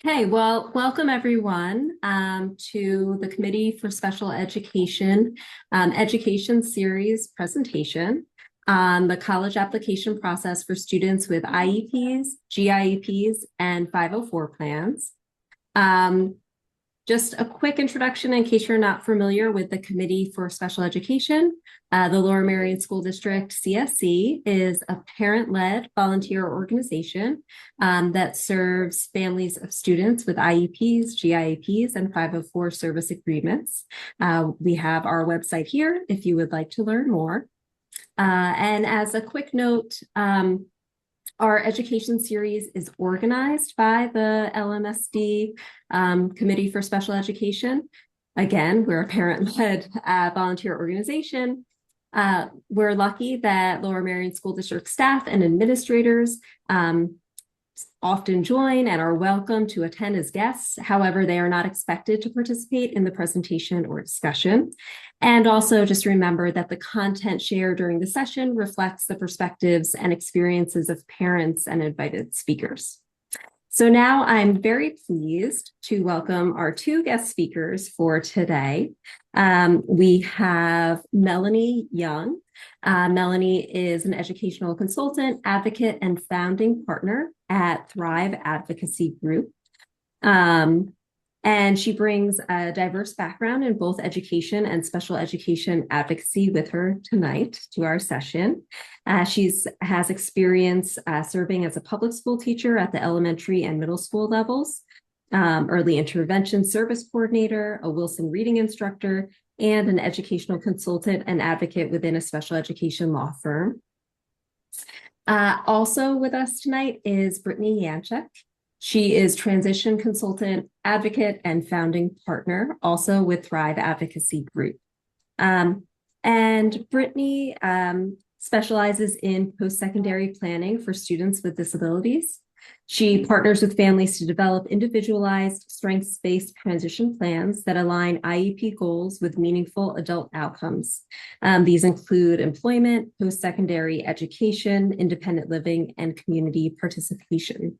Okay, well, welcome everyone to the Committee for Special Education Education Series presentation on the college application process for students with IEPs, GIEPs, and 504 plans. Um, just a quick introduction in case you're not familiar with the Committee for Special Education. The Lower Merion School District, CSE, is a parent-led volunteer organization that serves families of students with IEPs, GIEPs, and 504 service agreements. We have our website here if you would like to learn more. And as a quick note, our education series is organized by the LMSD Committee for Special Education. Again, we're a parent-led volunteer organization. We're lucky that Lower Merion School District staff and administrators often join and are welcome to attend as guests. However, they are not expected to participate in the presentation or discussion. And also just remember that the content shared during the session reflects the perspectives and experiences of parents and invited speakers. So now I'm very pleased to welcome our two guest speakers for today. We have Melanie Young. Melanie is an educational consultant, advocate, and founding partner at Thrive Advocacy Group. And she brings a diverse background in both education and special education advocacy with her tonight to our session. She has experience serving as a public school teacher at the elementary and middle school levels, early intervention service coordinator, a Wilson reading instructor, and an educational consultant and advocate within a special education law firm. Also with us tonight is Brittany Yanchuk. She is transition consultant, advocate, and founding partner, also with Thrive Advocacy Group. And Brittany specializes in post-secondary planning for students with disabilities. She partners with families to develop individualized, strengths-based transition plans that align IEP goals with meaningful adult outcomes. These include employment, post-secondary education, independent living, and community participation.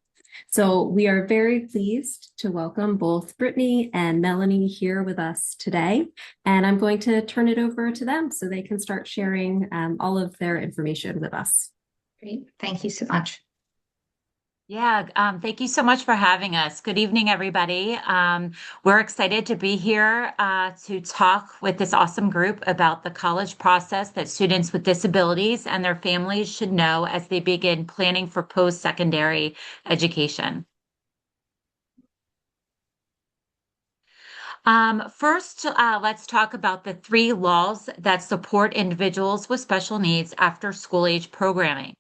So we are very pleased to welcome both Brittany and Melanie here with us today. And I'm going to turn it over to them so they can start sharing all of their information with us. Great. Thank you so much. Thank you so much for having us. Good evening, everybody. We're excited to be here to talk with this awesome group about the college process that students with disabilities and their families should know as they begin planning for post-secondary education. First, let's talk about the 3 laws that support individuals with special needs after school age programming.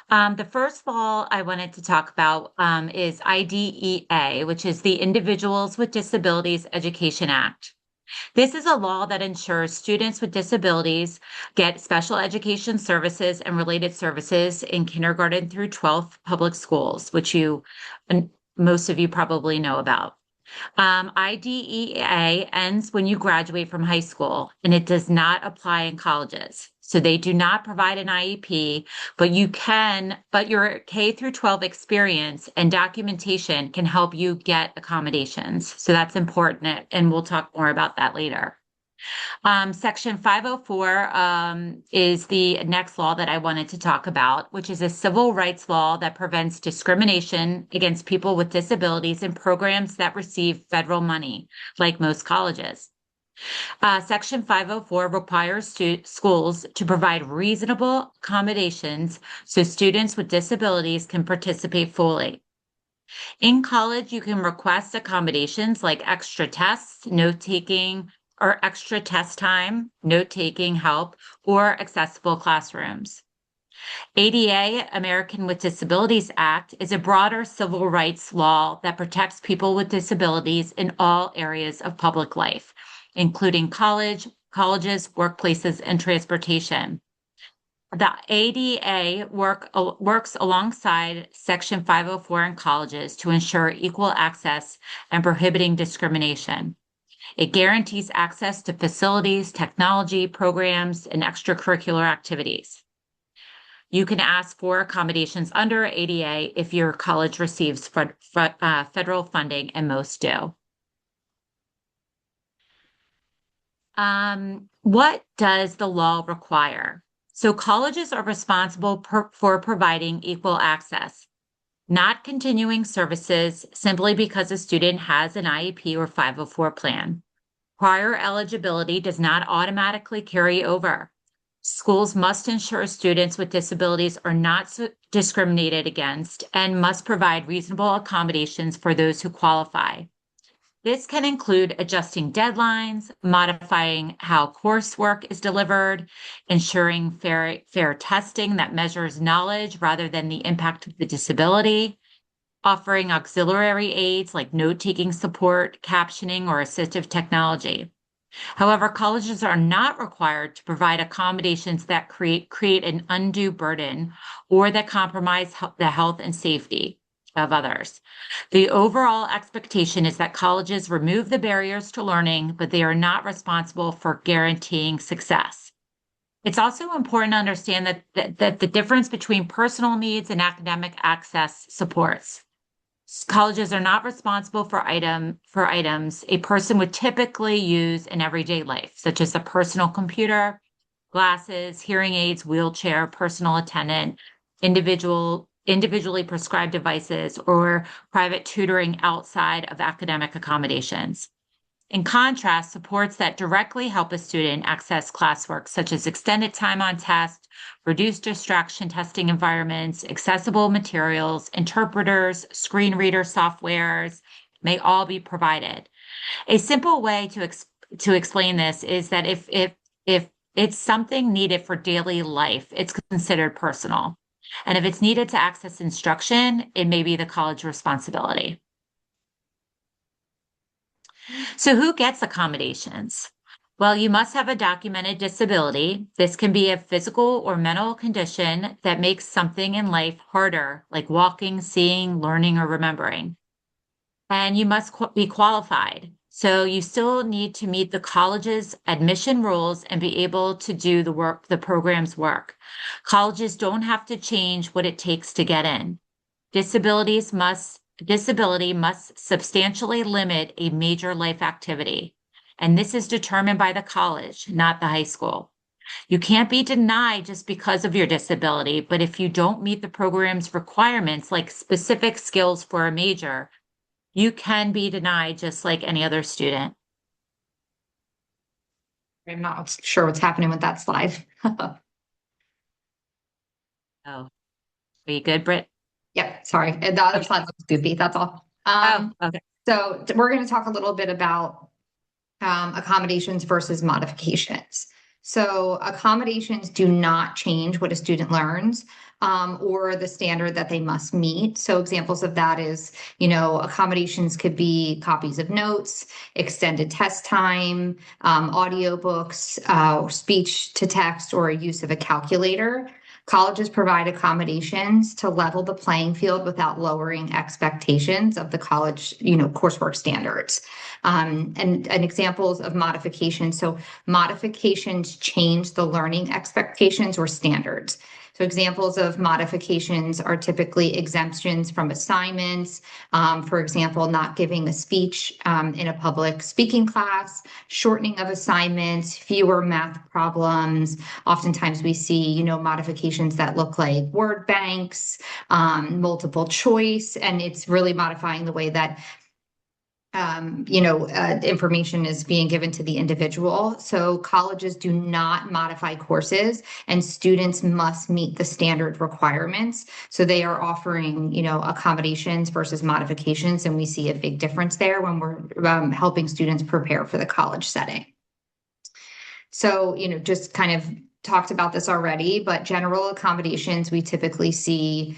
The first law I wanted to talk about is IDEA, which is the Individuals with Disabilities Education Act. This is a law that ensures students with disabilities get special education services and related services in kindergarten through 12th public schools, which most of you probably know about. IDEA ends when you graduate from high school, and it does not apply in colleges. So they do not provide an IEP, but your K through 12 experience and documentation can help you get accommodations. So that's important, and we'll talk more about that later. Section 504 is the next law that I wanted to talk about, which is a civil rights law that prevents discrimination against people with disabilities in programs that receive federal money, like most colleges. Section 504 requires schools to provide reasonable accommodations so students with disabilities can participate fully. In college, you can request accommodations like extra tests, note-taking, or extra test time, note-taking help, or accessible classrooms. ADA, American with Disabilities Act, is a broader civil rights law that protects people with disabilities in all areas of public life, including colleges, workplaces, and transportation. The ADA works alongside Section 504 in colleges to ensure equal access and prohibiting discrimination. It guarantees access to facilities, technology, programs, and extracurricular activities. You can ask for accommodations under ADA if your college receives federal funding, and most do. What does the law require? So colleges are responsible for providing equal access, not continuing services simply because a student has an IEP or 504 plan. Prior eligibility does not automatically carry over. Schools must ensure students with disabilities are not discriminated against and must provide reasonable accommodations for those who qualify. This can include adjusting deadlines, modifying how coursework is delivered, ensuring fair testing that measures knowledge rather than the impact of the disability, offering auxiliary aids like note-taking support, captioning, or assistive technology. However, colleges are not required to provide accommodations that create an undue burden or that compromise the health and safety of others. The overall expectation is that colleges remove the barriers to learning, but they are not responsible for guaranteeing success. It's also important to understand that the difference between personal needs and academic access supports. Colleges are not responsible for items a person would typically use in everyday life, such as a personal computer, glasses, hearing aids, wheelchair, personal attendant, individually prescribed devices, or private tutoring outside of academic accommodations. In contrast, supports that directly help a student access classwork, such as extended time on test, reduced distraction testing environments, accessible materials, interpreters, screen reader softwares, may all be provided. A simple way to explain this is that if it's something needed for daily life, it's considered personal. And if it's needed to access instruction, it may be the college responsibility. So who gets accommodations? Well, you must have a documented disability. This can be a physical or mental condition that makes something in life harder, like walking, seeing, learning, or remembering. And you must be qualified. So you still need to meet the college's admission rules and be able to do the program's work. Colleges don't have to change what it takes to get in. Disability must substantially limit a major life activity, and this is determined by the college, not the high school. You can't be denied just because of your disability, but if you don't meet the program's requirements, like specific skills for a major, you can be denied just like any other student. I'm not sure what's happening with that slide. Oh, are you good, Britt? Yep, sorry. The other slide looks goofy, that's all. Okay. So we're going to talk a little bit about accommodations versus modifications. So accommodations do not change what a student learns or the standard that they must meet. So examples of that is, accommodations could be copies of notes, extended test time, audiobooks, speech to text, or use of a calculator. Colleges provide accommodations to level the playing field without lowering expectations of the college, coursework standards. And examples of modifications. So modifications change the learning expectations or standards. So examples of modifications are typically exemptions from assignments. For example, not giving a speech in a public speaking class, shortening of assignments, fewer math problems. Oftentimes we see, modifications that look like word banks, multiple choice, and it's really modifying the way that information is being given to the individual. So colleges do not modify courses, and students must meet the standard requirements. So they are offering, accommodations versus modifications. And we see a big difference there when we're helping students prepare for the college setting. So, just kind of talked about this already, but general accommodations, we typically see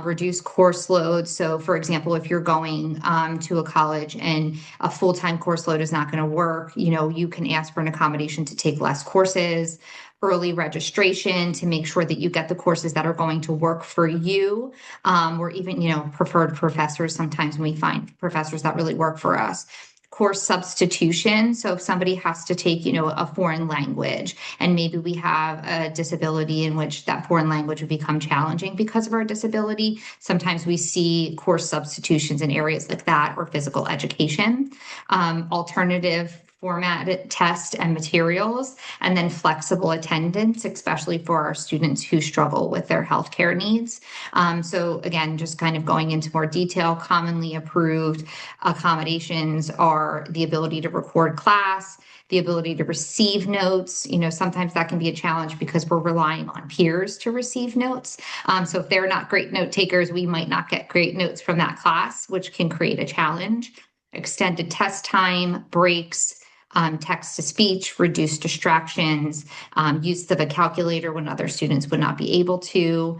reduce course loads. So for example, if you're going to a college and a full-time course load is not going to work, you can ask for an accommodation to take less courses, early registration to make sure that you get the courses that are going to work for you, or even, preferred professors. Sometimes we find professors that really work for us. course substitution. So if somebody has to take, a foreign language, and maybe we have a disability in which that foreign language would become challenging because of our disability, sometimes we see course substitutions in areas like that, or physical education, alternative formatted test and materials, and then flexible attendance, especially for our students who struggle with their healthcare needs. So again, just kind of going into more detail, commonly approved accommodations are the ability to record class, the ability to receive notes. Sometimes that can be a challenge because we're relying on peers to receive notes. So if they're not great note takers, we might not get great notes from that class, which can create a challenge. Extended test time, breaks, text to speech, reduced distractions, use of a calculator when other students would not be able to.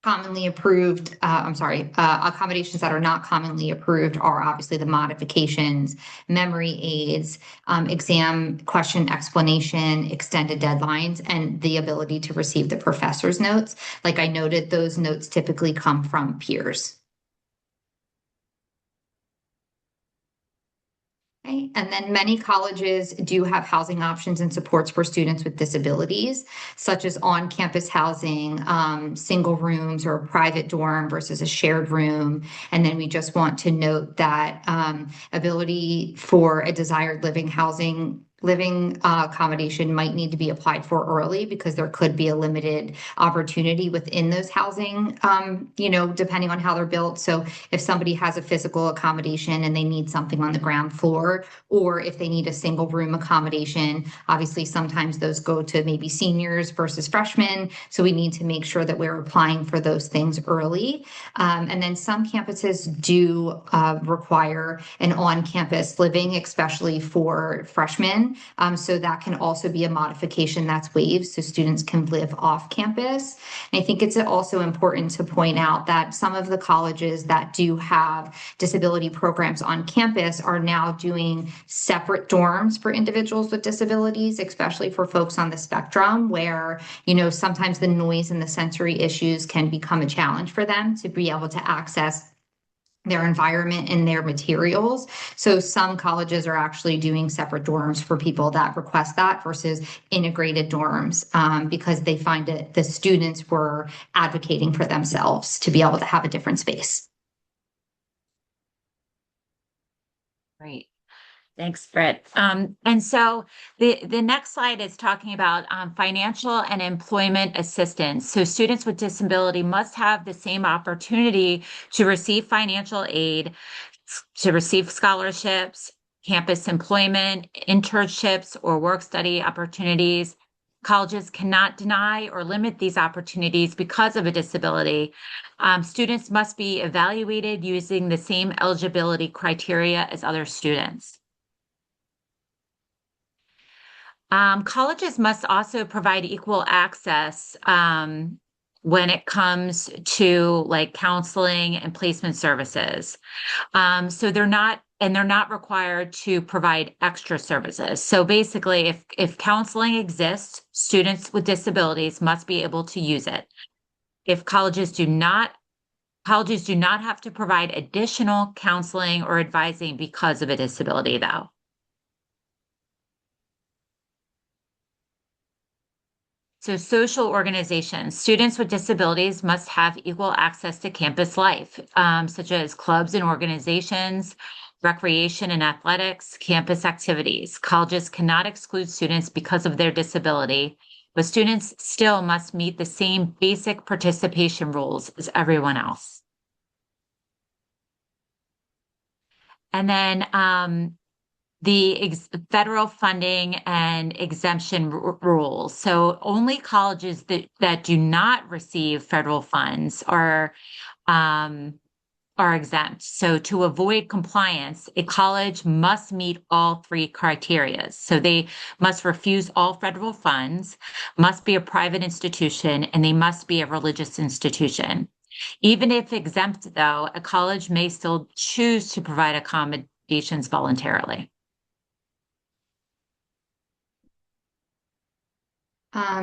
Commonly approved, accommodations that are not commonly approved are obviously the modifications, memory aids, exam question explanation, extended deadlines, and the ability to receive the professor's notes. Like I noted, those notes typically come from peers. Okay. And then many colleges do have housing options and supports for students with disabilities, such as on-campus housing, single rooms or a private dorm versus a shared room. And then we just want to note that ability for a desired living accommodation might need to be applied for early, because there could be a limited opportunity within those housing, depending on how they're built. So if somebody has a physical accommodation and they need something on the ground floor, or if they need a single room accommodation, obviously sometimes those go to maybe seniors versus freshmen. So we need to make sure that we're applying for those things early. And then some campuses do require an on-campus living, especially for freshmen. So that can also be a modification that's waived, so students can live off campus. And I think it's also important to point out that some of the colleges that do have disability programs on campus are now doing separate dorms for individuals with disabilities, especially for folks on the spectrum, where, sometimes the noise and the sensory issues can become a challenge for them to be able to access their environment and their materials. So some colleges are actually doing separate dorms for people that request that versus integrated dorms, because they find that the students were advocating for themselves to be able to have a different space. Great. Thanks, Britt. And so the next slide is talking about financial and employment assistance. So students with disability must have the same opportunity to receive financial aid, to receive scholarships, campus employment, internships, or work study opportunities. Colleges cannot deny or limit these opportunities because of a disability. Students must be evaluated using the same eligibility criteria as other students. Colleges must also provide equal access when it comes to like counseling and placement services. So they're not required to provide extra services. So basically, if counseling exists, students with disabilities must be able to use it. If colleges do not have to provide additional counseling or advising because of a disability, though. So social organizations, students with disabilities must have equal access to campus life, such as clubs and organizations, recreation and athletics, campus activities. Colleges cannot exclude students because of their disability, but students still must meet the same basic participation rules as everyone else. And then the federal funding and exemption rules. So only colleges that do not receive federal funds are exempt. So to avoid compliance, a college must meet all three criteria. So they must refuse all federal funds, must be a private institution, and they must be a religious institution. Even if exempt, though, a college may still choose to provide accommodations voluntarily.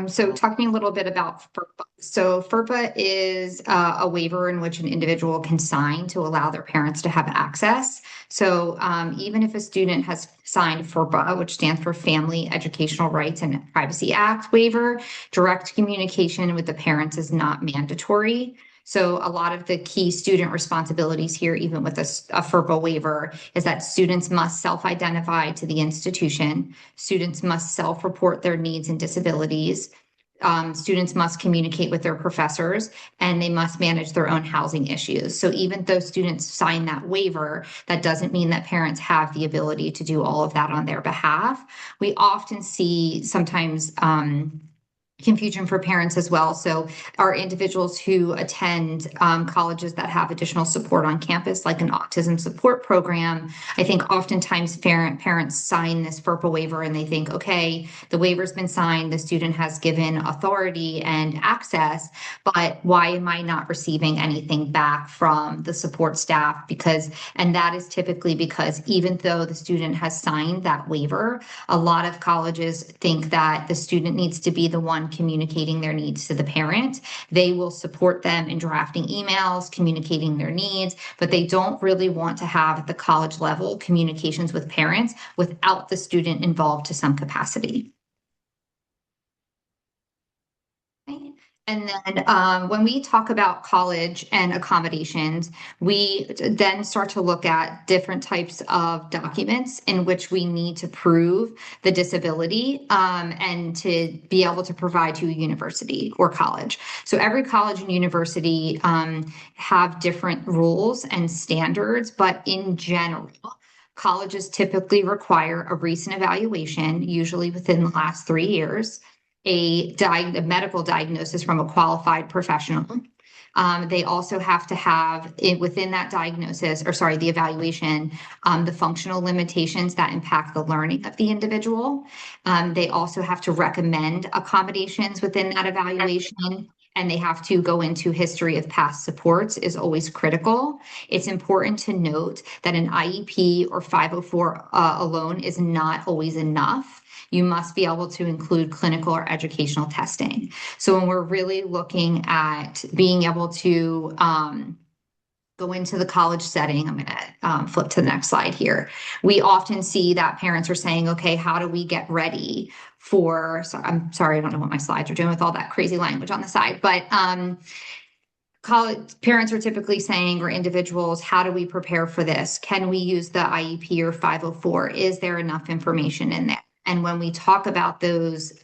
So talking a little bit about FERPA. So FERPA is a waiver in which an individual can sign to allow their parents to have access. So even if a student has signed FERPA, which stands for Family Educational Rights and Privacy Act waiver, direct communication with the parents is not mandatory. So a lot of the key student responsibilities here, even with a FERPA waiver, is that students must self-identify to the institution. Students must self-report their needs and disabilities. Students must communicate with their professors, and they must manage their own housing issues. So even though students sign that waiver, that doesn't mean that parents have the ability to do all of that on their behalf. We often see sometimes confusion for parents as well. So are individuals who attend colleges that have additional support on campus, like an autism support program. I think oftentimes parents sign this FERPA waiver and they think, okay, the waiver's been signed, the student has given authority and access, but why am I not receiving anything back from the support staff? And that is typically because even though the student has signed that waiver, a lot of colleges think that the student needs to be the one communicating their needs to the parent. They will support them in drafting emails, communicating their needs, but they don't really want to have at the college level communications with parents without the student involved to some capacity. Okay. And then when we talk about college and accommodations, we then start to look at different types of documents in which we need to prove the disability and to be able to provide to a university or college. So every college and university have different rules and standards, but in general, colleges typically require a recent evaluation, usually within the last 3 years, a medical diagnosis from a qualified professional. They also have to have within that diagnosis, or sorry, the evaluation, the functional limitations that impact the learning of the individual. They also have to recommend accommodations within that evaluation. And they have to go into history of past supports is always critical. It's important to note that an IEP or 504 alone is not always enough. You must be able to include clinical or educational testing. So when we're really looking at being able to go into the college setting, I'm going to flip to the next slide here. We often see that parents are saying, okay, how do we get ready for, I'm sorry, I don't know what my slides are doing with all that crazy language on the side, but college parents are typically saying, or individuals, how do we prepare for this? Can we use the IEP or 504? Is there enough information in there? And when we talk about those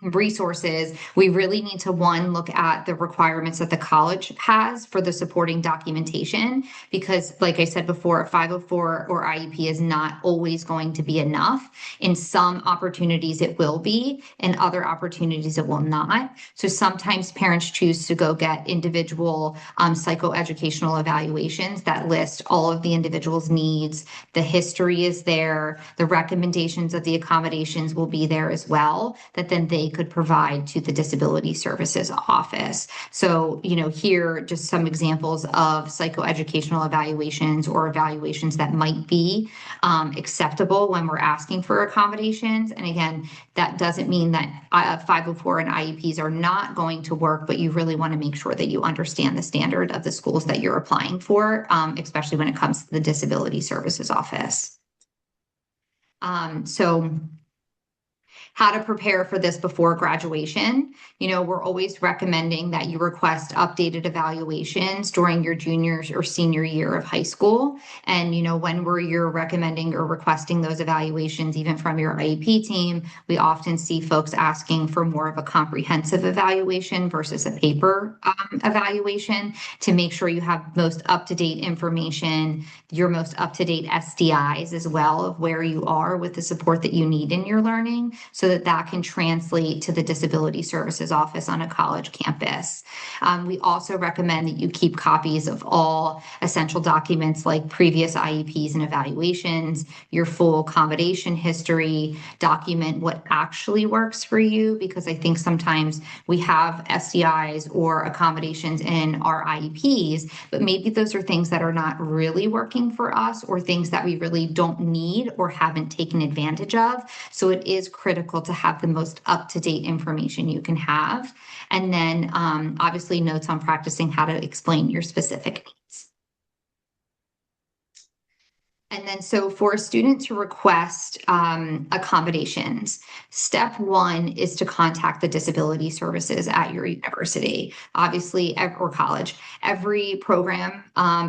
resources, we really need to, one, look at the requirements that the college has for the supporting documentation, because like I said before, a 504 or IEP is not always going to be enough. In some opportunities it will be, in other opportunities it will not. So sometimes parents choose to go get individual psychoeducational evaluations that list all of the individual's needs. The history is there. The recommendations of the accommodations will be there as well, that then they could provide to the disability services office. So, here just some examples of psychoeducational evaluations or evaluations that might be acceptable when we're asking for accommodations. And again, that doesn't mean that 504 and IEPs are not going to work, but you really want to make sure that you understand the standard of the schools that you're applying for, especially when it comes to the disability services office. So how to prepare for this before graduation. We're always recommending that you request updated evaluations during your junior or senior year of high school. And, when you're recommending or requesting those evaluations, even from your IEP team, we often see folks asking for more of a comprehensive evaluation versus a paper evaluation to make sure you have most up-to-date information, your most up-to-date SDIs as well of where you are with the support that you need in your learning, so that can translate to the disability services office on a college campus. We also recommend that you keep copies of all essential documents like previous IEPs and evaluations, your full accommodation history, document what actually works for you, because I think sometimes we have SDIs or accommodations in our IEPs, but maybe those are things that are not really working for us or things that we really don't need or haven't taken advantage of. So it is critical critical to have the most up-to-date information you can have. And then obviously notes on practicing how to explain your specific needs. And then so for a student to request accommodations, step one is to contact the disability services at your university, obviously, or college. Every program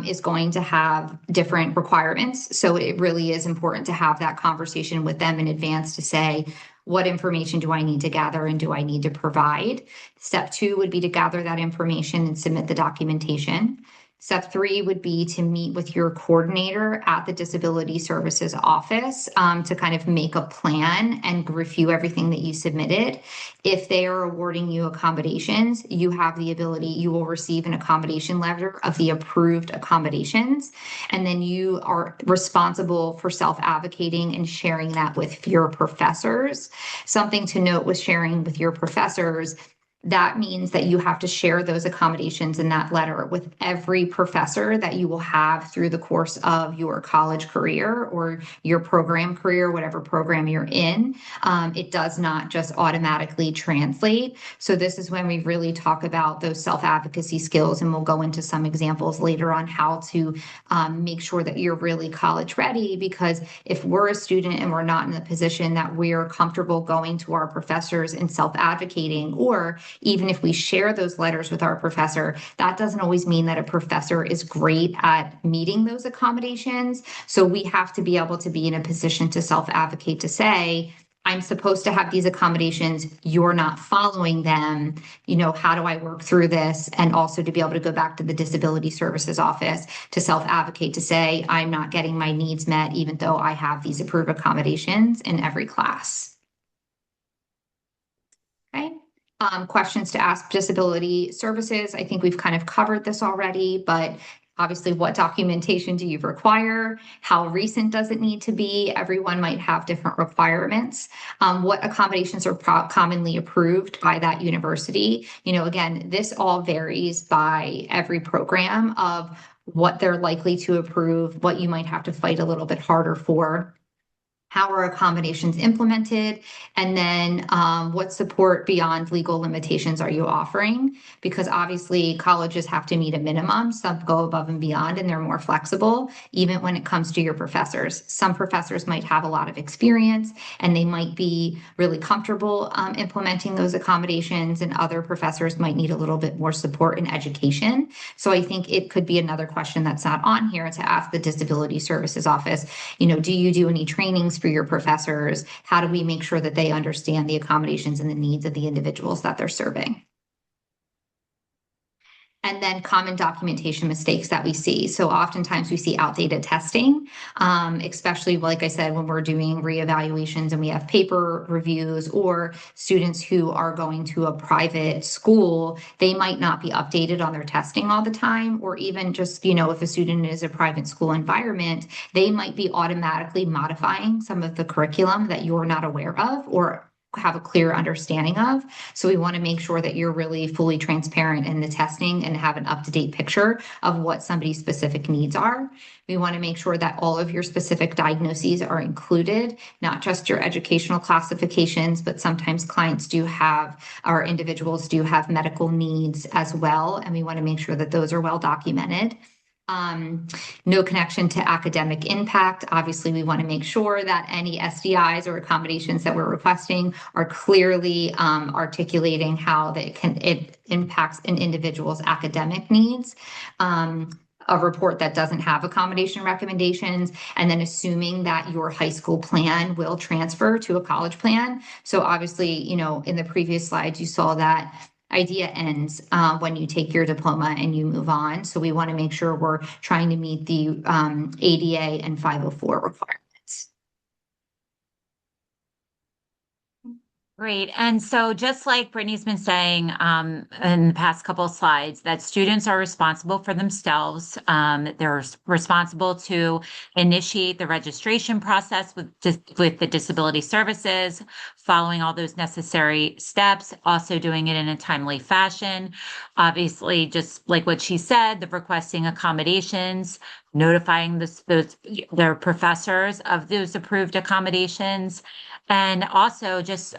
is going to have different requirements. So it really is important to have that conversation with them in advance to say, what information do I need to gather and do I need to provide? Step two would be to gather that information and submit the documentation. Step three would be to meet with your coordinator at the Disability Services office to kind of make a plan and review everything that you submitted. If they are awarding you accommodations, you have the ability, you will receive an accommodation letter of the approved accommodations, and then you are responsible for self-advocating and sharing that with your professors. Something to note with sharing with your professors, that means that you have to share those accommodations in that letter with every professor that you will have through the course of your college career or your program career, whatever program you're in. It does not just automatically translate. So this is when we really talk about those self-advocacy skills, and we'll go into some examples later on how to make sure that you're really college ready, because if we're a student and we're not in the position that we're comfortable going to our professors and self-advocating, or even if we share those letters with our professor, that doesn't always mean that a professor is great at meeting those accommodations. So we have to be able to be in a position to self-advocate to say, I'm supposed to have these accommodations, you're not following them. You know, how do I work through this? And also to be able to go back to the Disability Services office to self-advocate to say, I'm not getting my needs met, even though I have these approved accommodations in every class. Okay. Questions to ask disability services. I think we've kind of covered this already, but obviously, what documentation do you require? How recent does it need to be? Everyone might have different requirements. What accommodations are commonly approved by that university? You know, again, this all varies by every program of what they're likely to approve, what you might have to fight a little bit harder for. How are accommodations implemented? And then what support beyond legal limitations are you offering? Because obviously colleges have to meet a minimum. Some go above and beyond and they're more flexible, even when it comes to your professors. Some professors might have a lot of experience and they might be really comfortable implementing those accommodations, and other professors might need a little bit more support and education. So I think it could be another question that's not on here to ask the Disability Services office, you know, do you do any trainings for your professors? How do we make sure that they understand the accommodations and the needs of the individuals that they're serving? And then common documentation mistakes that we see. So oftentimes we see outdated testing, especially, like I said, when we're doing reevaluations and we have paper reviews, or students who are going to a private school, they might not be updated on their testing all the time, or even just, you know, if a student is a private school environment, they might be automatically modifying some of the curriculum that you're not aware of or have a clear understanding of. So we want to make sure that you're really fully transparent in the testing and have an up-to-date picture of what somebody's specific needs are. We want to make sure that all of your specific diagnoses are included, not just your educational classifications, but sometimes clients do have, or individuals do have, medical needs as well. And we want to make sure that those are well documented. No connection to academic impact. Obviously, we want to make sure that any SDIs or accommodations that we're requesting are clearly articulating how it impacts an individual's academic needs. A report that doesn't have accommodation recommendations, and then assuming that your high school plan will transfer to a college plan. So obviously, you know, in the previous slides, you saw that idea ends when you take your diploma and you move on. So we want to make sure we're trying to meet the ADA and 504 requirements. Great. And so just like Brittany's been saying in the past couple of slides, that students are responsible for themselves. They're responsible to initiate the registration process with the disability services, following all those necessary steps, also doing it in a timely fashion. Obviously, just like what she said, the requesting accommodations, notifying their professors of those approved accommodations. And also just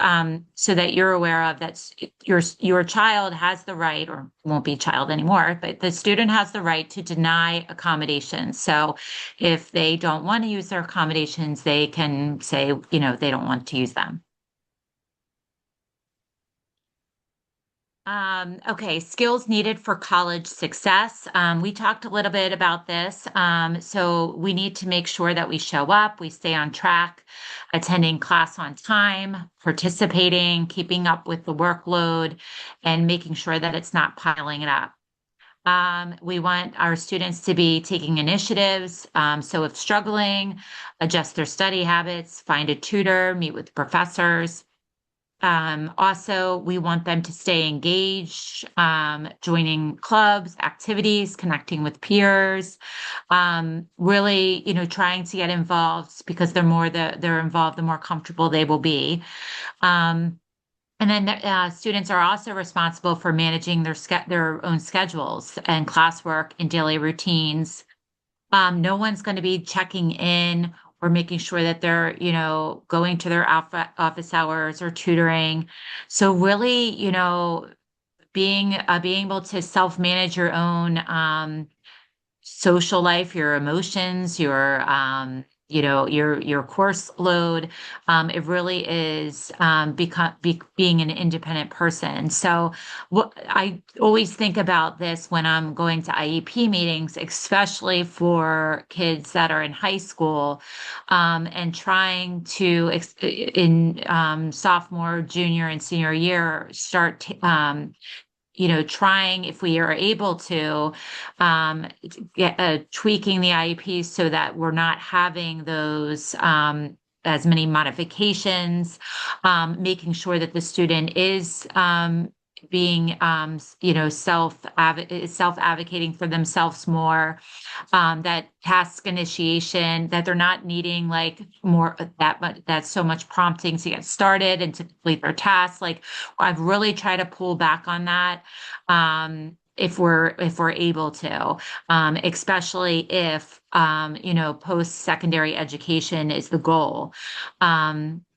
so that you're aware of that your child has the right, or won't be child anymore, but the student has the right to deny accommodations. So if they don't want to use their accommodations, they can say, they don't want to use them. Okay, skills needed for college success. We talked a little bit about this. So we need to make sure that we show up, we stay on track, attending class on time, participating, keeping up with the workload, and making sure that it's not piling it up. We want our students to be taking initiatives. So if struggling, adjust their study habits, find a tutor, meet with professors. Also, we want them to stay engaged, joining clubs, activities, connecting with peers, really, trying to get involved because they're involved, the more comfortable they will be. And then students are also responsible for managing their own schedules and classwork and daily routines. No one's going to be checking in or making sure that they're, going to their office hours or tutoring. So really, being able to self-manage your own social life, your emotions, your course load. It really is being an independent person. So what I always think about this when I'm going to IEP meetings, especially for kids that are in high school, and trying to in sophomore, junior, and senior year start trying, if we are able to, get tweaking the IEPs so that we're not having those as many modifications, making sure that the student is being, self-advocating for themselves more, that task initiation, that they're not needing like more that's so much prompting to get started and to complete their tasks. Like I've really tried to pull back on that. If we're able to, especially if post-secondary education is the goal.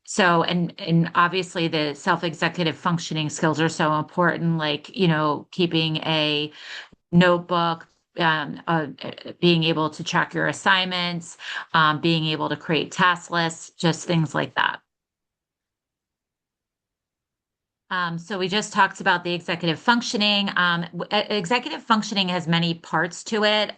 So, and obviously the self-executive functioning skills are so important, like, keeping a notebook, being able to track your assignments, being able to create task lists, just things like that. So we just talked about the executive functioning. Executive functioning has many parts to it.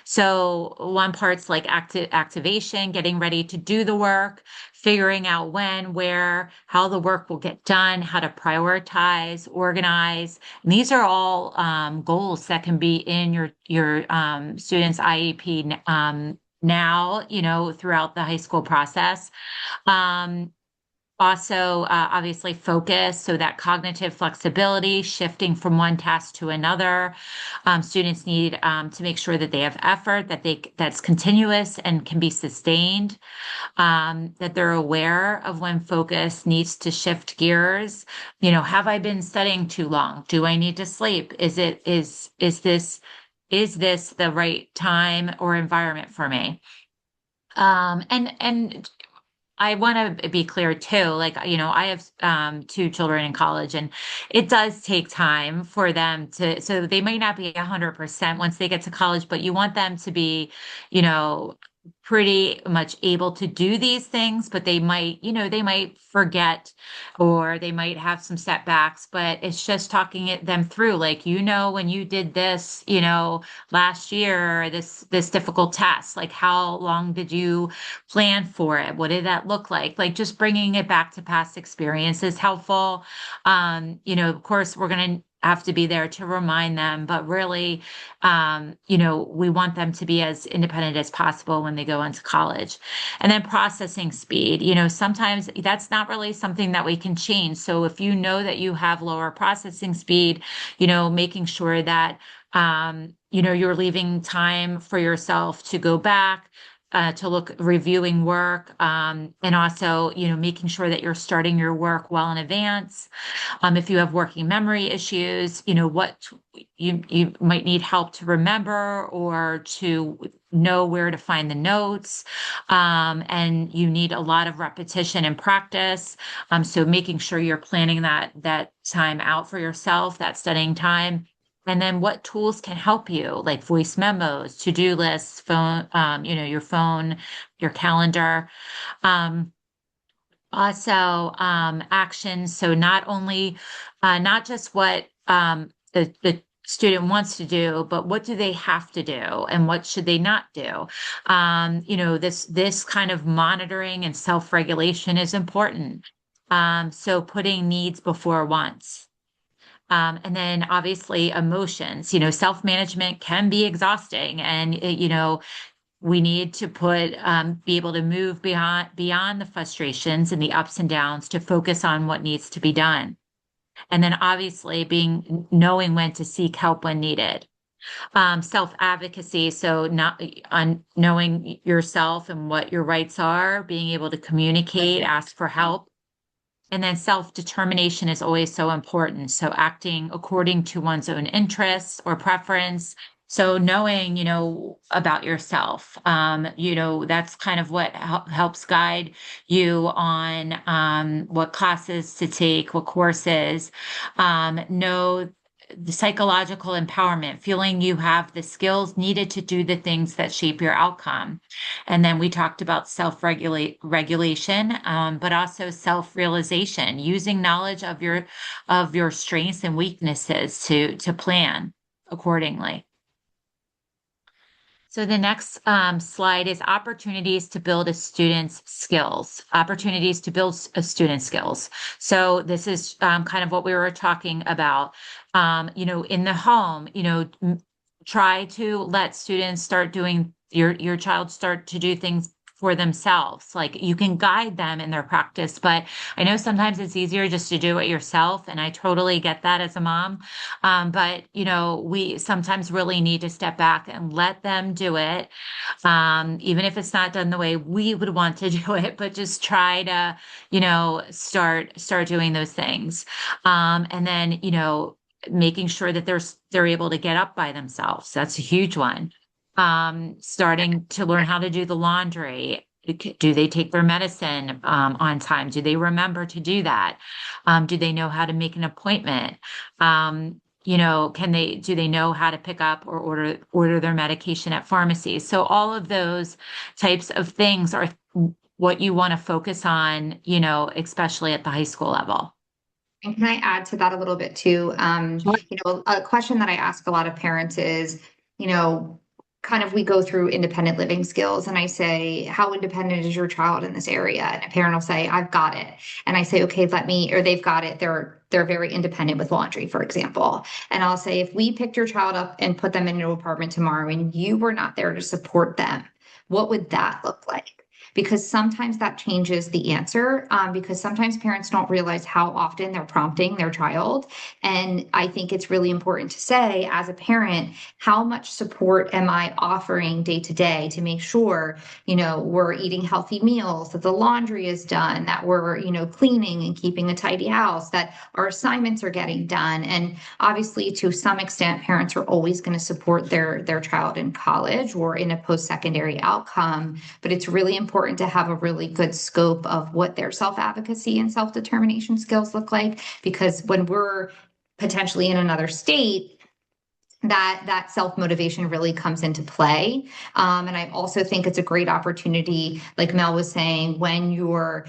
So one part's like activation, getting ready to do the work, figuring out when, where, how the work will get done, how to prioritize, organize. And these are all goals that can be in your students' IEP now, throughout the high school process. Also, obviously, focus, so that cognitive flexibility, shifting from one task to another. Students need to make sure that they have effort, that's continuous and can be sustained. That they're aware of when focus needs to shift gears. Have I been studying too long? Do I need to sleep? Is this the right time or environment for me? And I want to be clear too, like, I have two children in college, and it does take time for them so they might not be 100% once they get to college, but you want them to be, you know, pretty much able to do these things, but they might forget, or they might have some setbacks, but it's just talking them through, like, when you did this, last year, this difficult test, like, how long did you plan for it? What did that look like? Like, just bringing it back to past experience is helpful. Of course, we're going to have to be there to remind them, but really, we want them to be as independent as possible when they go into college. And then processing speed, sometimes that's not really something that we can change. So if you know that you have lower processing speed, making sure that, you're leaving time for yourself to go back, to reviewing work, and also, making sure that you're starting your work well in advance. If you have working memory issues, what you might need help to remember or to know where to find the notes. And you need a lot of repetition and practice. So making sure you're planning that time out for yourself, that studying time. And then what tools can help you, like voice memos, to-do lists, phone, your phone, your calendar. Um, Also, actions. So not just what the student wants to do, but what do they have to do and what should they not do? This kind of monitoring and self-regulation is important. So putting needs before wants. And then obviously emotions, self-management can be exhausting, and we need to be able to move beyond the frustrations and the ups and downs to focus on what needs to be done. And then obviously knowing when to seek help when needed. Self-advocacy. So not on knowing yourself and what your rights are, being able to communicate, ask for help. And then self-determination is always so important. So acting according to one's own interests or preference. So knowing, about yourself, that's kind of what helps guide you on what classes to take, what courses. Know the psychological empowerment, feeling you have the skills needed to do the things that shape your outcome. And then we talked about regulation, but also self-realization, using knowledge of your strengths and weaknesses to plan accordingly. So the next slide is opportunities to build a student's skills, opportunities to build a student's skills. So this is kind of what we were talking about. In the home, try to let students start doing your child start to do things for themselves. Like you can guide them in their practice, but I know sometimes it's easier just to do it yourself. And I totally get that as a mom. But we sometimes really need to step back and let them do it. Even if it's not done the way we would want to do it, but just try to, start doing those things. And then, making sure that they're able to get up by themselves. That's a huge one. Starting to learn how to do the laundry. Do they take their medicine on time? Do they remember to do that? Do they know how to make an appointment? Do they know how to pick up or order their medication at pharmacies? So all of those types of things are what you want to focus on, especially at the high school level. And can I add to that a little bit too? Sure. A question that I ask a lot of parents is, kind of we go through independent living skills and I say, how independent is your child in this area? And a parent will say, I've got it. And I say, okay, or they've got it. They're very independent with laundry, for example. And I'll say, if we picked your child up and put them in an apartment tomorrow and you were not there to support them, what would that look like? Because sometimes that changes the answer, because sometimes parents don't realize how often they're prompting their child. And I think it's really important to say, as a parent, how much support am I offering day to day to make sure, we're eating healthy meals, that the laundry is done, that we're, cleaning and keeping a tidy house, that our assignments are getting done. And obviously, to some extent, parents are always going to support their child in college or in a post-secondary outcome. But it's really important to have a really good scope of what their self-advocacy and self-determination skills look like, because when we're potentially in another state, that self-motivation really comes into play. And I also think it's a great opportunity, like Mel was saying, when you're,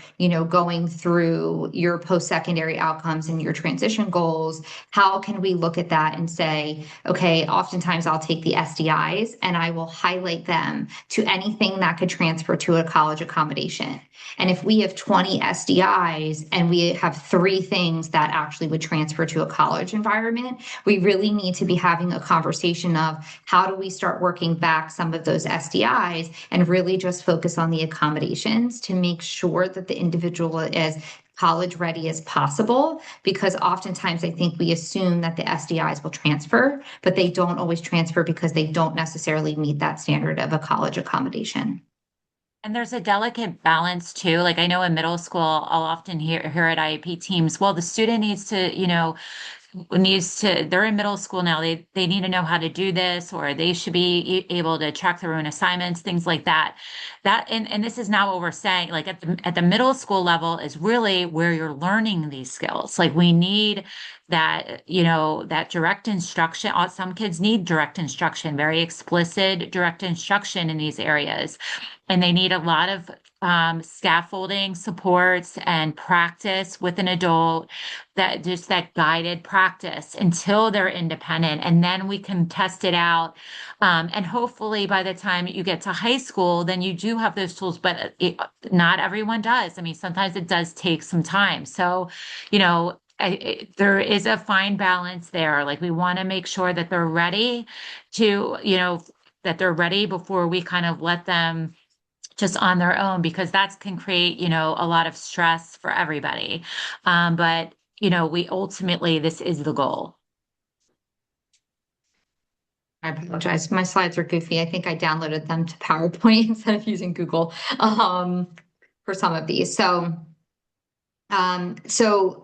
going through your post-secondary outcomes and your transition goals, how can we look at that and say, okay, oftentimes I'll take the SDIs and I will highlight them to anything that could transfer to a college accommodation. And if we have 20 SDIs and we have 3 things that actually would transfer to a college environment, we really need to be having a conversation of how do we start working back some of those SDIs and really just focus on the accommodations to make sure that the individual is college ready as possible, because oftentimes I think we assume that the SDIs will transfer, but they don't always transfer because they don't necessarily meet that standard of a college accommodation. And there's a delicate balance too. Like I know in middle school, I'll often hear at IEP teams, well, the student needs to, they're in middle school now. They need to know how to do this, or they should be able to track their own assignments, things like that. And this is not what we're saying. Like at the middle school level is really where you're learning these skills. Like we need that, that direct instruction. Some kids need direct instruction, very explicit direct instruction in these areas. And they need a lot of scaffolding supports and practice with an adult, that guided practice until they're independent. And then we can test it out. And hopefully by the time you get to high school, then you do have those tools, but not everyone does. I mean, sometimes it does take some time. So, there is a fine balance there. Like we want to make sure that they're ready that they're ready before we kind of let them just on their own, because that can create, a lot of stress for everybody. But, we ultimately, this is the goal. I apologize. My slides are goofy. I think I downloaded them to PowerPoint instead of using Google for some of these. So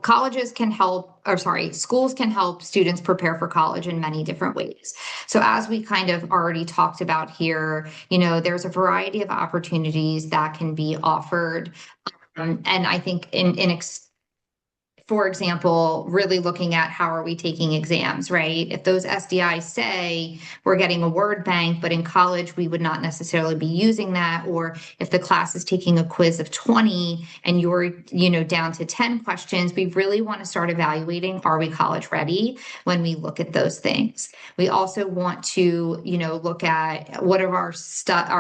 colleges can help, or sorry, schools can help students prepare for college in many different ways. So as we kind of already talked about here, there's a variety of opportunities that can be offered. And I think for example, really looking at how are we taking exams, right? If those SDIs say we're getting a word bank, but in college we would not necessarily be using that, or if the class is taking a quiz of 20 and you're, down to 10 questions, we really want to start evaluating, are we college ready when we look at those things? We also want to, look at what are our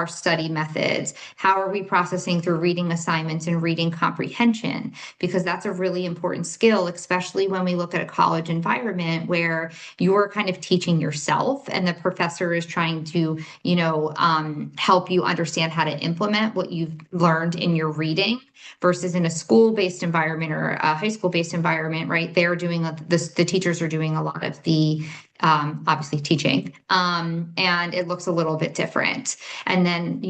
study methods? How are we processing through reading assignments and reading comprehension? Because that's a really important skill, especially when we look at a college environment where you're kind of teaching yourself and the professor is trying to, help you understand how to implement what you've learned in your reading, versus in a school-based environment or a high school-based environment, right? They're doing the teachers are doing a lot of the obviously teaching, and it looks a little bit different. And then,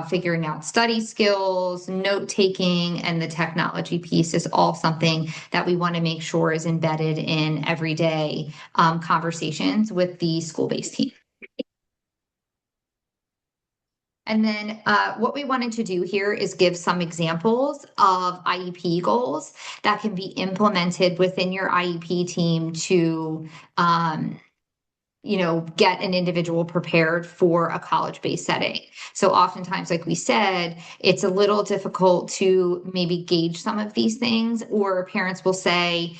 figuring out study skills, note taking, and the technology piece is all something that we want to make sure is embedded in everyday conversations with the school-based team. And then what we wanted to do here is give some examples of IEP goals that can be implemented within your IEP team to get an individual prepared for a college-based setting. So oftentimes, like we said, it's a little difficult to maybe gauge some of these things, or parents will say,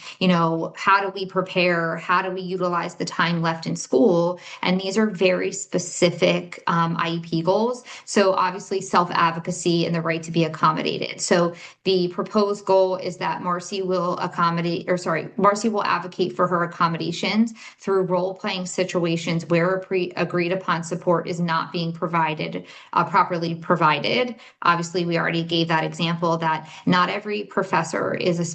how do we prepare? How do we utilize the time left in school? And these are very specific IEP goals. So obviously self-advocacy and the right to be accommodated. So the proposed goal is that Marcy will advocate for her accommodations through role-playing situations where agreed upon support is not being properly provided. Obviously, we already gave that example that not every professor is,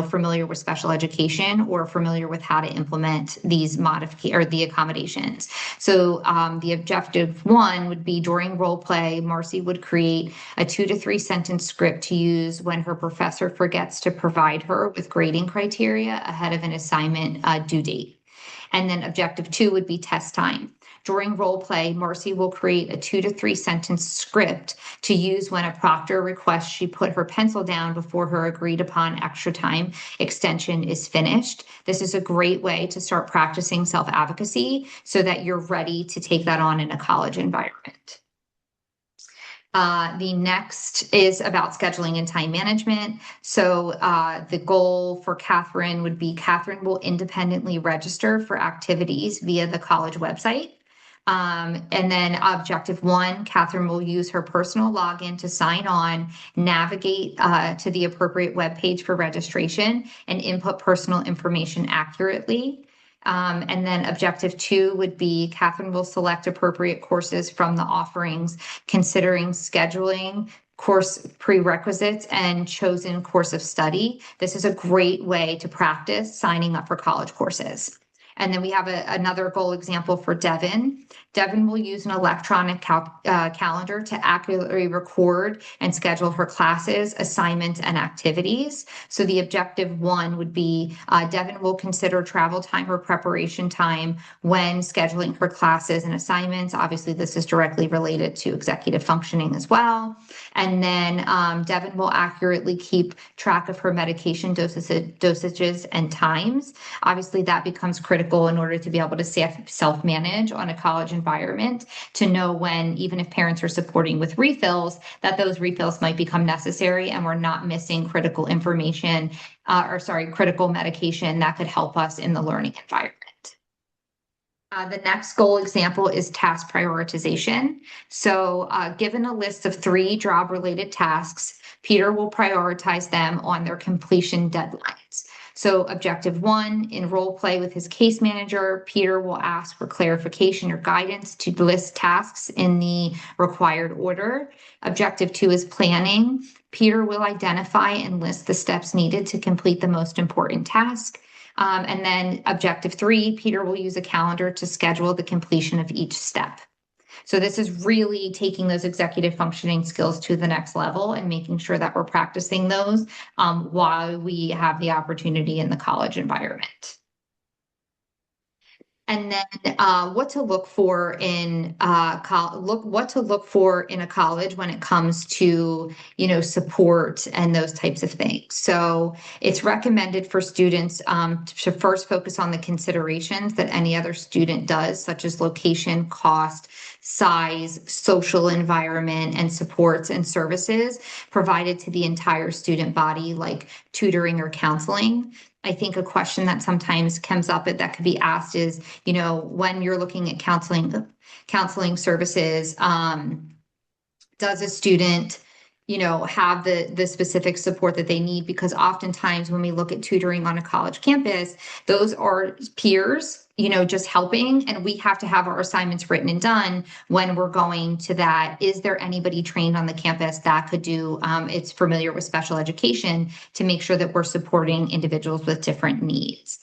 familiar with special education or familiar with how to implement these the accommodations. So the objective one would be during role play, Marcy would create a 2 to 3 sentence script to use when her professor forgets to provide her with grading criteria ahead of an assignment due date. And then objective 2 would be test time. During role play, Marcy will create a 2 to 3 sentence script to use when a proctor requests she put her pencil down before her agreed upon extra time extension is finished. This is a great way to start practicing self-advocacy so that you're ready to take that on in a college environment. The next is about scheduling and time management. So the goal for Catherine would be Catherine will independently register for activities via the college website. And then objective 1, Catherine will use her personal login to sign on, navigate to the appropriate web page for registration, and input personal information accurately. And then objective 2 would be Catherine will select appropriate courses from the offerings, considering scheduling, course prerequisites, and chosen course of study. This is a great way to practice signing up for college courses. And then we have another goal example for Devin. Devin will use an electronic calendar to accurately record and schedule her classes, assignments, and activities. So the objective one would be Devin will consider travel time or preparation time when scheduling her classes and assignments. Obviously, this is directly related to executive functioning as well. And then Devin will accurately keep track of her medication dosages and times. Obviously, that becomes critical in order to be able to self-manage on a college environment, to know when, even if parents are supporting with refills, that those refills might become necessary and we're not missing critical information critical medication that could help us in the learning environment. The next goal example is task prioritization. So given a list of 3 job-related tasks, Peter will prioritize them on their completion deadlines. So objective 1, in role play with his case manager, Peter will ask for clarification or guidance to list tasks in the required order. Objective 2 is planning. Peter will identify and list the steps needed to complete the most important task. And then objective 3, Peter will use a calendar to schedule the completion of each step. So this is really taking those executive functioning skills to the next level and making sure that we're practicing those while we have the opportunity in the college environment. And then what to look for in a college when it comes to, support and those types of things. So it's recommended for students to first focus on the considerations that any other student does, such as location, cost, size, social environment, and supports and services provided to the entire student body, like tutoring or counseling. I think a question that sometimes comes up that could be asked is, when you're looking at counseling services, does a student, have the specific support that they need? Because oftentimes when we look at tutoring on a college campus, those are peers, just helping, and we have to have our assignments written and done when we're going to that. Is there anybody trained on the campus that could do, it's familiar with special education, to make sure that we're supporting individuals with different needs?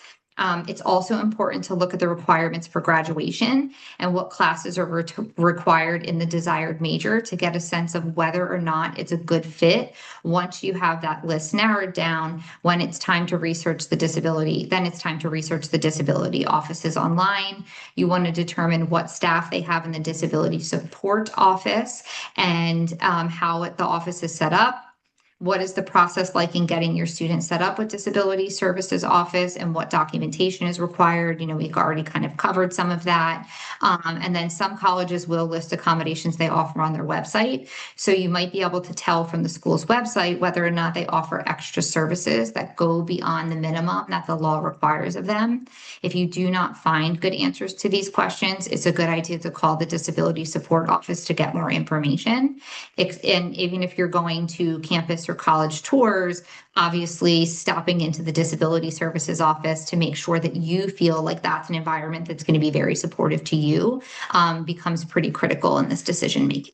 It's also important to look at the requirements for graduation and what classes are required in the desired major to get a sense of whether or not it's a good fit. Once you have that list narrowed down, when it's time to research the disability, then it's time to research the disability offices online. You want to determine what staff they have in the disability support office and how the office is set up. What is the process like in getting your students set up with Disability Services Office, and what documentation is required? We've already kind of covered some of that. And then some colleges will list accommodations they offer on their website. So you might be able to tell from the school's website whether or not they offer extra services that go beyond the minimum that the law requires of them. If you do not find good answers to these questions, it's a good idea to call the Disability Support Office to get more information. And even if you're going to campus or college tours, obviously stopping into the Disability Services Office to make sure that you feel like that's an environment that's going to be very supportive to you becomes pretty critical in this decision making.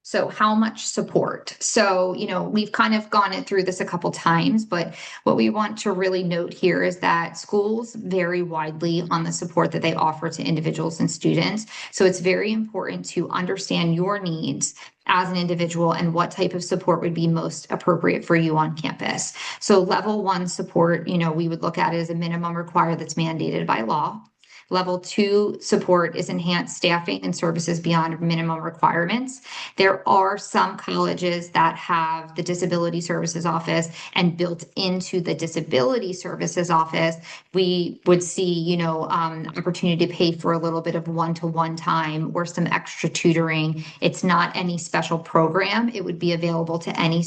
So how much support? So, we've kind of gone through this a couple times, but what we want to really note here is that schools vary widely on the support that they offer to individuals and students. So it's very important to understand your needs as an individual and what type of support would be most appropriate for you on campus. So level 1 support, we would look at it as a minimum required that's mandated by law. Level 2 support is enhanced staffing and services beyond minimum requirements. There are some colleges that have the Disability Services Office, and built into the Disability Services Office, we would see, opportunity to pay for a little bit of one-to-one time or some extra tutoring. It's not any special program. It would be available to any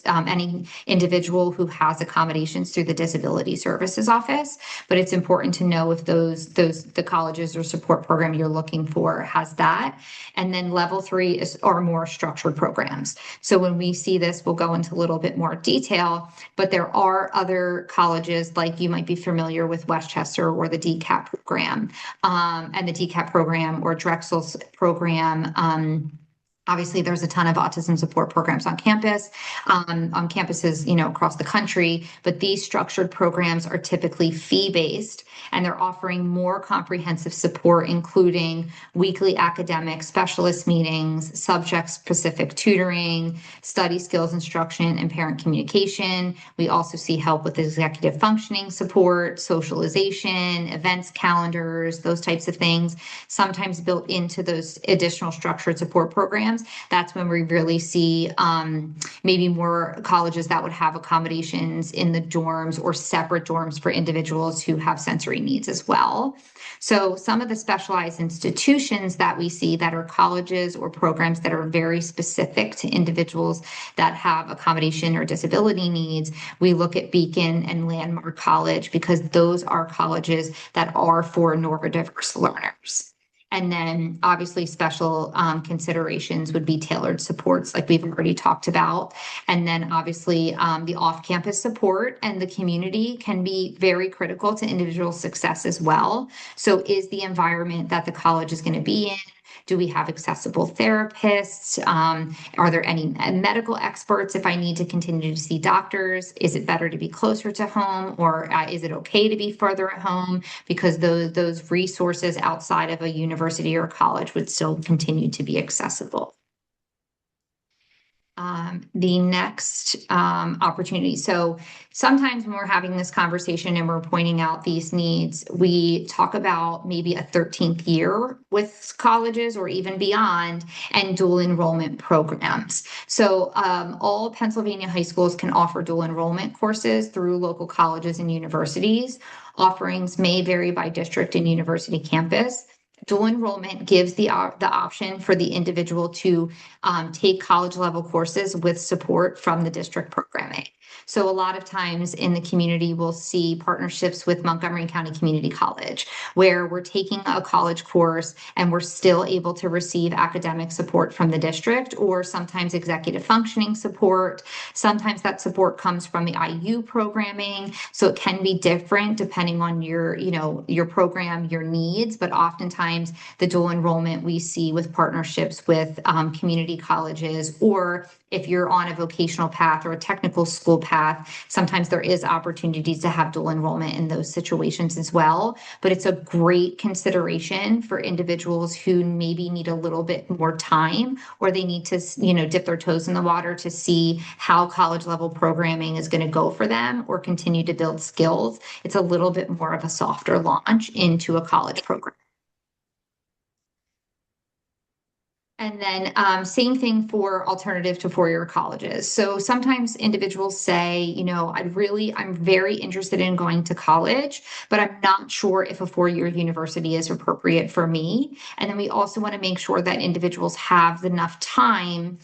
any individual who has accommodations through the Disability Services Office. But it's important to know if the colleges or support program you're looking for has that. And then level 3 are more structured programs. So when we see this, we'll go into a little bit more detail, but there are other colleges, like you might be familiar with Westchester or the DCAP program, and the DCAP program or Drexel's program, Obviously, there's a ton of autism support programs on campus, on campuses, across the country, but these structured programs are typically fee-based, and they're offering more comprehensive support, including weekly academic specialist meetings, subject-specific tutoring, study skills instruction, and parent communication. We also see help with executive functioning support, socialization, events calendars, those types of things, sometimes built into those additional structured support programs. That's when we really see maybe more colleges that would have accommodations in the dorms or separate dorms for individuals who have sensory needs as well. So some of the specialized institutions that we see that are colleges or programs that are very specific to individuals that have accommodation or disability needs, we look at Beacon and Landmark College because those are colleges that are for neurodiverse learners. And then obviously special considerations would be tailored supports like we've already talked about. And then obviously the off-campus support and the community can be very critical to individual success as well. So is the environment that the college is going to be in? Do we have accessible therapists? Are there any medical experts if I need to continue to see doctors? Is it better to be closer to home, or is it okay to be further at home? Because those resources outside of a university or college would still continue to be accessible. The next opportunity. So sometimes when we're having this conversation and we're pointing out these needs, we talk about maybe a 13th year with colleges or even beyond, and dual enrollment programs. So all Pennsylvania high schools can offer dual enrollment courses through local colleges and universities. Offerings may vary by district and university campus. Dual enrollment gives the option for the individual to take college level courses with support from the district programming. So a lot of times in the community, we'll see partnerships with Montgomery County Community College, where we're taking a college course and we're still able to receive academic support from the district, or sometimes executive functioning support. Sometimes that support comes from the IU programming. So it can be different depending on your program, your needs, but oftentimes the dual enrollment we see with partnerships with community colleges, or if you're on a vocational path or a technical school path, sometimes there is opportunities to have dual enrollment in those situations as well. But it's a great consideration for individuals who maybe need a little bit more time, or they need to, dip their toes in the water to see how college level programming is going to go for them or continue to build skills. It's a little bit more of a softer launch into a college program. And then same thing for alternative to four-year colleges. So sometimes individuals say, I'm very interested in going to college, but I'm not sure if a four-year university is appropriate for me. And then we also want to make sure that individuals have enough time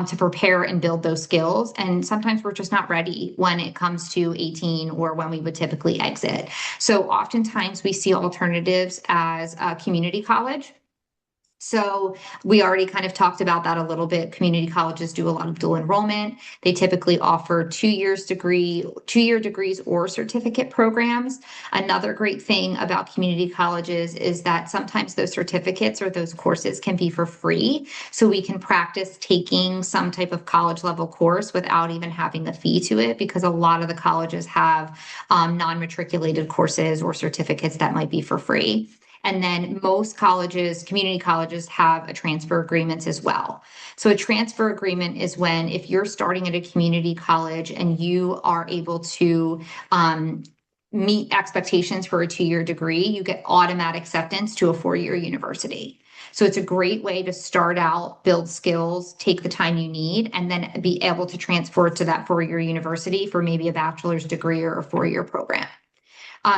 to prepare and build those skills. And sometimes we're just not ready when it comes to 18 or when we would typically exit. So oftentimes we see alternatives as a community college. So we already kind of talked about that a little bit. Community colleges do a lot of dual enrollment. They typically offer 2-year degrees or certificate programs. Another great thing about community colleges is that sometimes those certificates or those courses can be for free. So we can practice taking some type of college level course without even having a fee to it, because a lot of the colleges have non-matriculated courses or certificates that might be for free. And then most colleges, community colleges, have a transfer agreements as well. So a transfer agreement is when, if you're starting at a community college and you are able to meet expectations for a 2-year degree, you get automatic acceptance to a 4-year university. So it's a great way to start out, build skills, take the time you need, and then be able to transfer to that 4-year university for maybe a bachelor's degree or a 4-year program.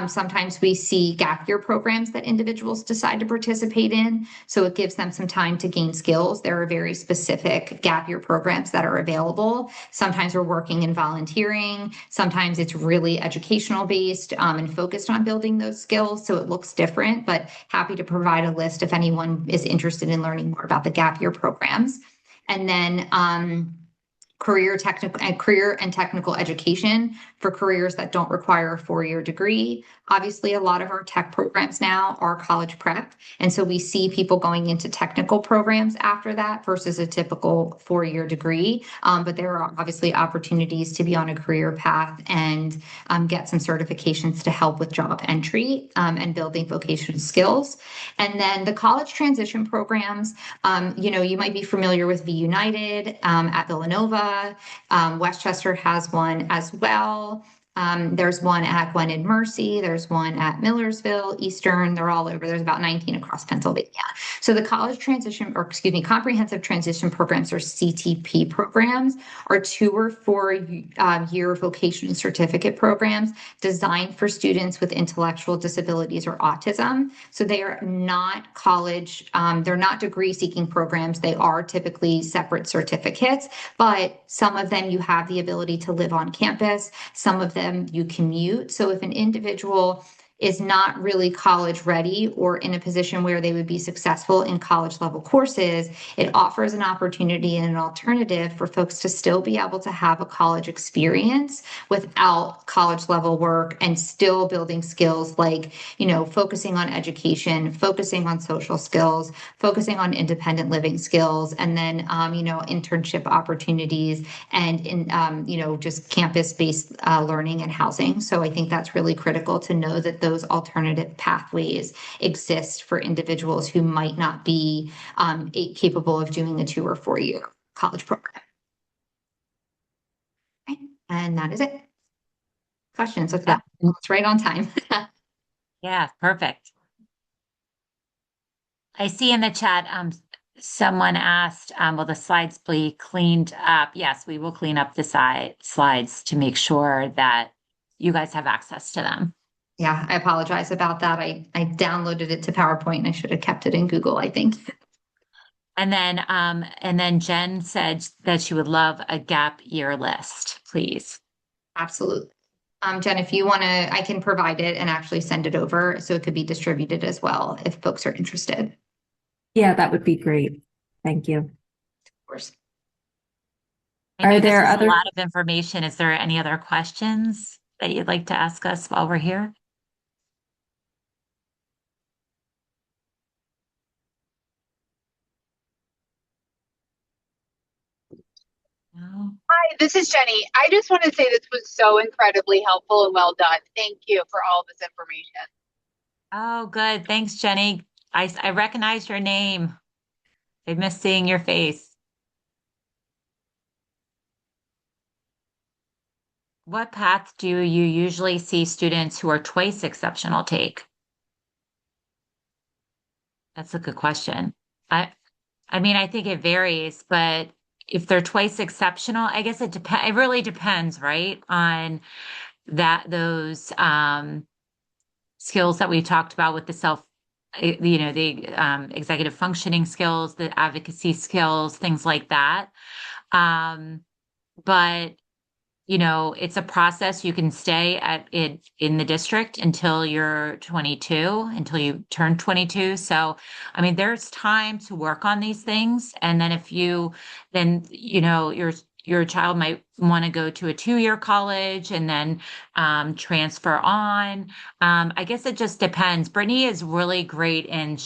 Sometimes we see gap year programs that individuals decide to participate in. So it gives them some time to gain skills. There are very specific gap year programs that are available. Sometimes we're working in volunteering. Sometimes it's really educational based and focused on building those skills. So it looks different, but happy to provide a list if anyone is interested in learning more about the gap year programs. And then career and technical education for careers that don't require a 4-year degree. Obviously, a lot of our tech programs now are college prep. And so we see people going into technical programs after that versus a typical 4-year degree. But there are obviously opportunities to be on a career path and get some certifications to help with job entry and building vocational skills. And then the college transition programs, you might be familiar with V United at Villanova. Westchester has one as well. There's one at Gwinnett Mercy. There's one at Millersville, Eastern. They're all over. There's about 19 across Pennsylvania. So the comprehensive transition programs, or CTP programs, are 2 or 4 year vocational certificate programs designed for students with intellectual disabilities or autism. So they are not college, they're not degree seeking programs. They are typically separate certificates, but some of them you have the ability to live on campus. Some of them you commute. So if an individual is not really college ready or in a position where they would be successful in college level courses, it offers an opportunity and an alternative for folks to still be able to have a college experience without college level work and still building skills like, focusing on education, focusing on social skills, focusing on independent living skills, and then, internship opportunities and just campus-based learning and housing. So I think that's really critical to know that those alternative pathways exist for individuals who might not be capable of doing a 2 or 4-year college program. Okay. And that is it. Questions? Look at that. It's right on time. Yeah, perfect. I see in the chat, someone asked, will the slides be cleaned up? Yes, we will clean up the slides to make sure that you guys have access to them. Yeah, I apologize about that. I downloaded it to PowerPoint and I should have kept it in Google, I think. And then Jen said that she would love a gap year list, please. Absolutely. Jen, if you want to, I can provide it and actually send it over so it could be distributed as well if folks are interested. Yeah, that would be great. Thank you. Of course. Are there a lot of information? Is there any other questions that you'd like to ask us while we're here? No. Hi, this is Jenny. I just want to say this was so incredibly helpful and well done. Thank you for all this information. Oh, good. Thanks, Jenny. I recognize your name. I miss seeing your face. What path do you usually see students who are twice exceptional take? That's a good question. I mean, I think it varies, but if they're twice exceptional, I guess it really depends, right? On those skills that we talked about with the executive functioning skills, the advocacy skills, things like that. But it's a process. You can stay at it in the district until you're 22, until you turn 22. So, I mean, there's time to work on these things. And then your child might want to go to a 2-year college and then transfer on. I guess it just depends. Brittany is really great, and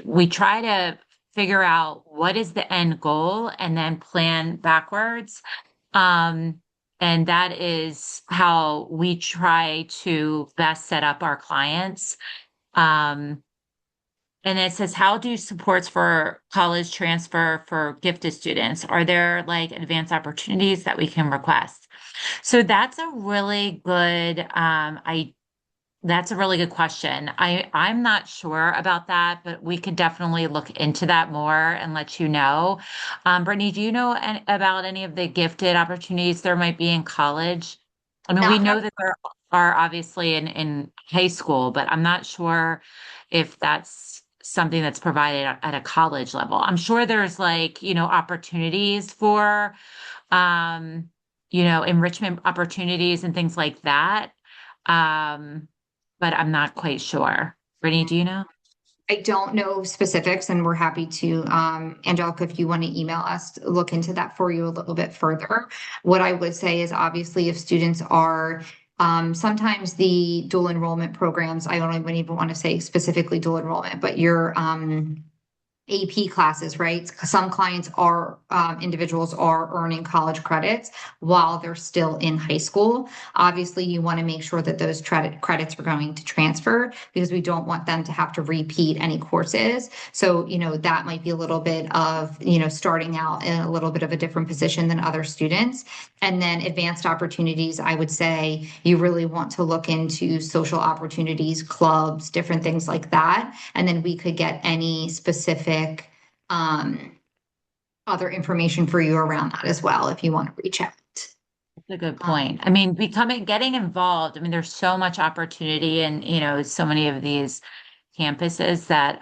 we try to figure out what is the end goal and then plan backwards. And that is how we try to best set up our clients. And it says, how do supports for college transfer for gifted students? Are there like advanced opportunities that we can request? So that's a really good, that's a really good question. I'm not sure about that, but we could definitely look into that more and let you know. Brittany, do you know about any of the gifted opportunities there might be in college? I mean, we know that there are obviously in high school, but I'm not sure if that's something that's provided at a college level. I'm sure there's opportunities for, enrichment opportunities and things like that. But I'm not quite sure. Brittany, do you know? I don't know specifics, and we're happy to, Angelica, if you want to email us, look into that for you a little bit further. What I would say is obviously if students are, sometimes the dual enrollment programs, I don't even want to say specifically dual enrollment, but your AP classes, right? Some clients are, individuals are earning college credits while they're still in high school. Obviously, you want to make sure that those credits are going to transfer because we don't want them to have to repeat any courses. So, that might be a little bit of, starting out in a little bit of a different position than other students. And then advanced opportunities, I would say you really want to look into social opportunities, clubs, different things like that. And then we could get any specific other information for you around that as well if you want to reach out. That's a good point. I mean, getting involved. I mean, there's so much opportunity and, so many of these campuses that,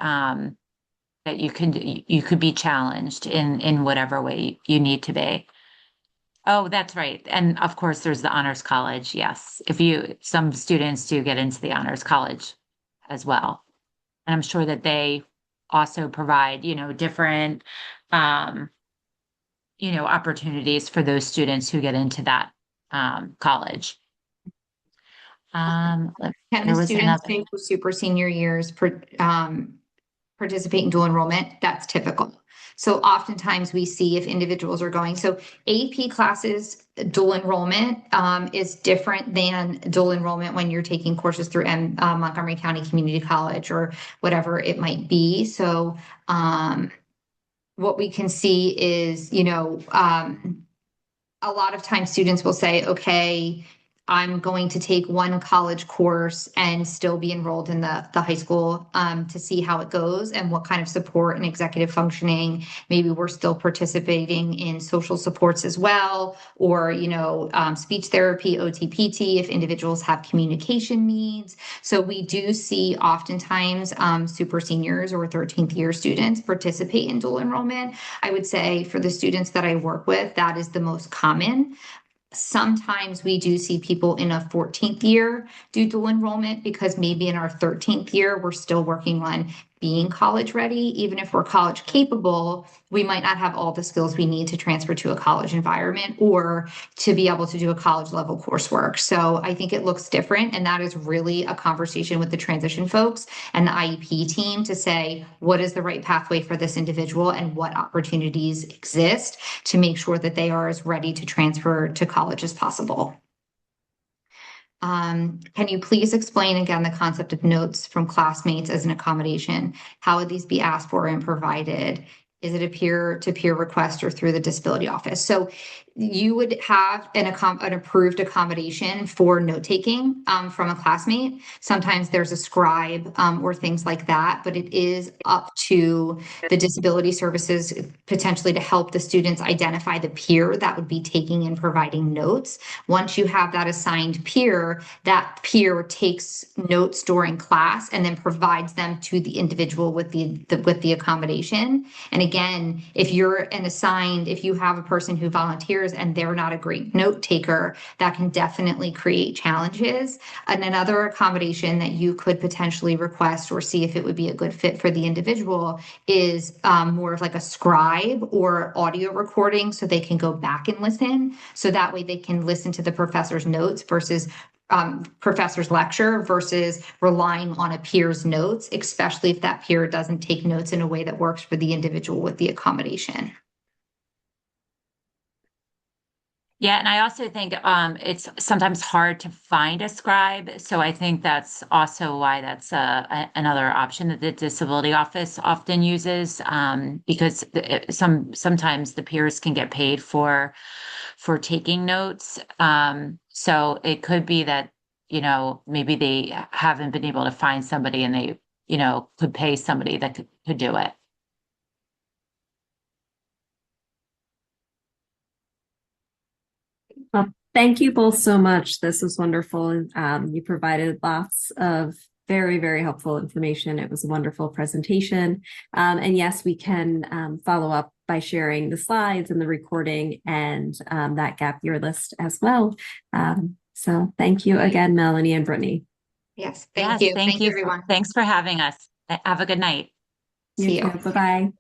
that you could be challenged in whatever way you need to be. Oh, that's right. And of course, there's the honors college. Yes. Some students do get into the honors college as well. And I'm sure that they also provide, different, opportunities for those students who get into that, college. Can There the was students another. who super senior years participate in dual enrollment? That's typical. So oftentimes we see if individuals are going, so AP classes, dual enrollment is different than dual enrollment when you're taking courses through Montgomery County Community College or whatever it might be. So what we can see is, a lot of times students will say, okay, I'm going to take one college course and still be enrolled in the high school to see how it goes and what kind of support and executive functioning. Maybe we're still participating in social supports as well, or, speech therapy, OTPT, if individuals have communication needs. So we do see oftentimes super seniors or 13th year students participate in dual enrollment. I would say for the students that I work with, that is the most common. Sometimes we do see people in a 14th year do dual enrollment because maybe in our 13th year, we're still working on being college ready. Even if we're college capable, we might not have all the skills we need to transfer to a college environment or to be able to do a college level coursework. So I think it looks different. And that is really a conversation with the transition folks and the IEP team to say, what is the right pathway for this individual and what opportunities exist to make sure that they are as ready to transfer to college as possible. Can you please explain again the concept of notes from classmates as an accommodation? How would these be asked for and provided? Is it a peer-to-peer request or through the disability office? So you would have an approved accommodation for note-taking from a classmate. Sometimes there's a scribe or things like that, but it is up to the disability services potentially to help the students identify the peer that would be taking and providing notes. Once you have that assigned peer, that peer takes notes during class and then provides them to the individual with the accommodation. And again, if you have a person who volunteers and they're not a great note taker, that can definitely create challenges. And another accommodation that you could potentially request or see if it would be a good fit for the individual is more of like a scribe or audio recording so they can go back and listen. So that way they can listen to the professor's notes versus professor's lecture versus relying on a peer's notes, especially if that peer doesn't take notes in a way that works for the individual with the accommodation. Yeah, and I also think it's sometimes hard to find a scribe. So I think that's also why that's another option that the disability office often uses because sometimes the peers can get paid for taking notes. So it could be that, maybe they haven't been able to find somebody and they, could pay somebody that could do it. Well, thank you both so much. This was wonderful. You provided lots of very, very helpful information. It was a wonderful presentation. And yes, we can follow up by sharing the slides and the recording and that gap year list as well. So thank you again, Melanie and Brittany. Yes, Yes, thank you. Thank you, everyone. Thanks for having us. Have a good night. You See too. you. Bye-bye.